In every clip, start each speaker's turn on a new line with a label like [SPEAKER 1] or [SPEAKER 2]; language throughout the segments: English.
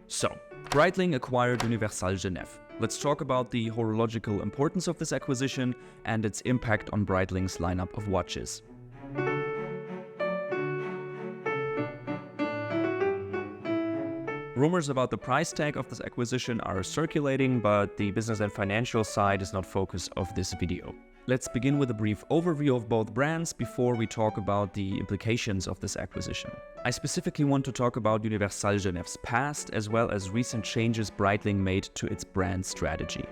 [SPEAKER 1] So, Breitling acquired Universal Geneve. Let's talk about the horological importance of this acquisition and its impact on Breitling's lineup of watches. Rumors about the price tag of this acquisition are circulating, but the business and financial side is not focus of this video. Let's begin with a brief overview of both brands before we talk about the implications of this acquisition. I specifically want to talk about Universal Geneve's past as well as recent changes Breitling made to its brand strategy.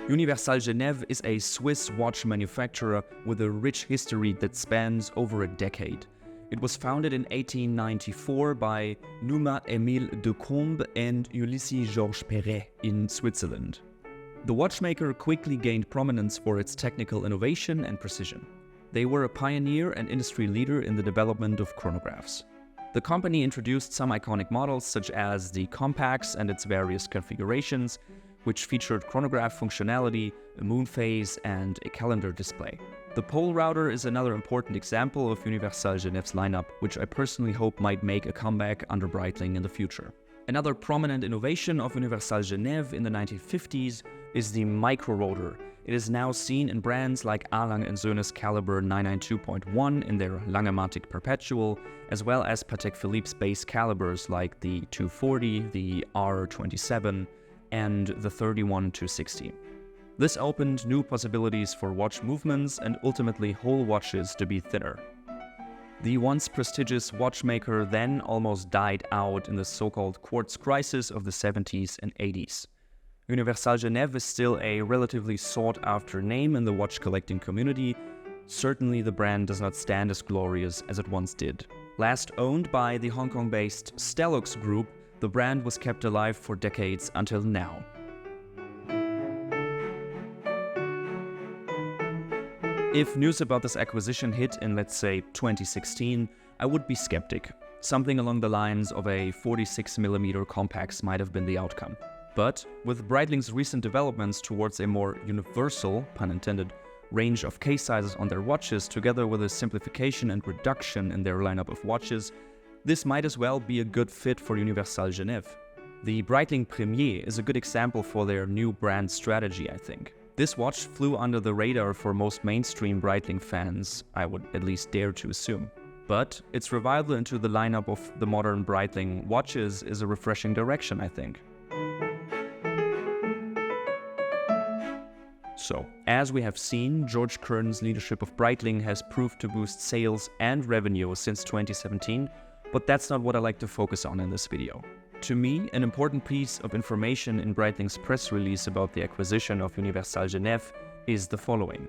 [SPEAKER 1] Universal Geneve is a Swiss watch manufacturer with a rich history that spans over a decade. It was founded in 1894 by Numa-Émile de Combe and Ulysses Georges Perret in Switzerland. The watchmaker quickly gained prominence for its technical innovation and precision. They were a pioneer and industry leader in the development of chronographs. The company introduced some iconic models such as the Compax and its various configurations, which featured chronograph functionality, a moon phase, and a calendar display. The pole router is another important example of Universal Geneve's lineup, which I personally hope might make a comeback under Breitling in the future. Another prominent innovation of Universal Geneve in the 1950s is the micro rotor. It is now seen in brands like A. Lange & Söhne's caliber 992.1 in their Langematic Perpetual, as well as Patek Philippe's base calibers like the 240, the R27, and the 31-260. This opened new possibilities for watch movements and ultimately whole watches to be thinner. The once prestigious watchmaker then almost died out in the so-called quartz crisis of the 70s and 80s. Universal Geneve is still a relatively sought-after name in the watch collecting community. Certainly the brand does not stand as glorious as it once did. Last owned by the Hong Kong-based Stellux Group, the brand was kept alive for decades until now. If news about this acquisition hit in, let's say, 2016, I would be skeptic. Something along the lines of a 46mm Compax might have been the outcome. But with Breitling's recent developments towards a more universal, pun intended, range of case sizes on their watches, together with a simplification and reduction in their lineup of watches, this might as well be a good fit for Universal Geneve. The Breitling Premier is a good example for their new brand strategy, I think. This watch flew under the radar for most mainstream Breitling fans, I would at least dare to assume. But its revival into the lineup of the modern Breitling watches is a refreshing direction, I think. So, as we have seen, George Kern's leadership of Breitling has proved to boost sales and revenue since 2017, but that's not what I like to focus on in this video. To me, an important piece of information in Breitling's press release about the acquisition of Universal Geneve is the following.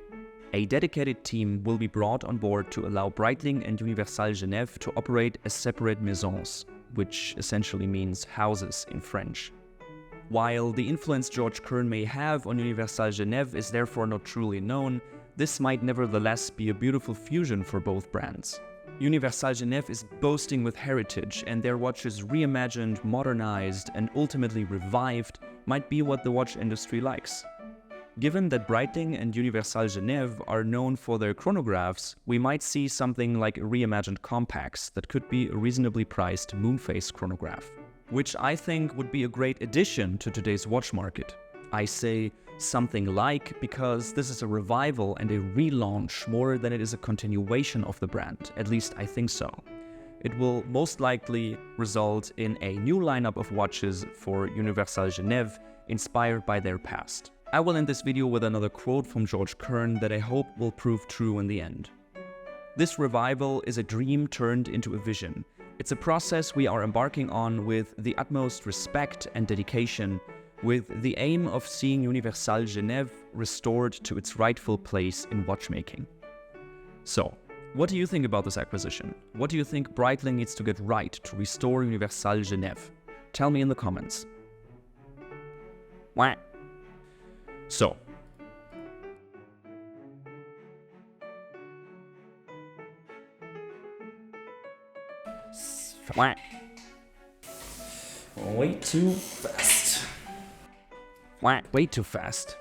[SPEAKER 1] A dedicated team will be brought on board to allow Breitling and Universal Geneve to operate as separate maisons, which essentially means houses in French. While the influence George Kern may have on Universal Geneve is therefore not truly known, this might nevertheless be a beautiful fusion for both brands. Universal Geneve is boasting with heritage, and their watches reimagined, modernized, and ultimately revived might be what the watch industry likes. Given that Breitling and Universal Geneve are known for their chronographs, we might see something like a reimagined Compax that could be a reasonably priced moonphase chronograph, which I think would be a great addition to today's watch market. I say something like because this is a revival and a relaunch more than it is a continuation of the brand, at least I think so. It will most likely result in a new lineup of watches for Universal Geneve inspired by their past. I will end this video with another quote from George Kern that I hope will prove true in the end. This revival is a dream turned into a vision. It's a process we are embarking on with the utmost respect and dedication, with the aim of seeing Universal Geneve restored to its rightful place in watchmaking. So, what do you think about this acquisition? What do you think Breitling needs to get right to restore Universal Geneve? Tell me in the comments. Wah. So, way too fast. Way too fast.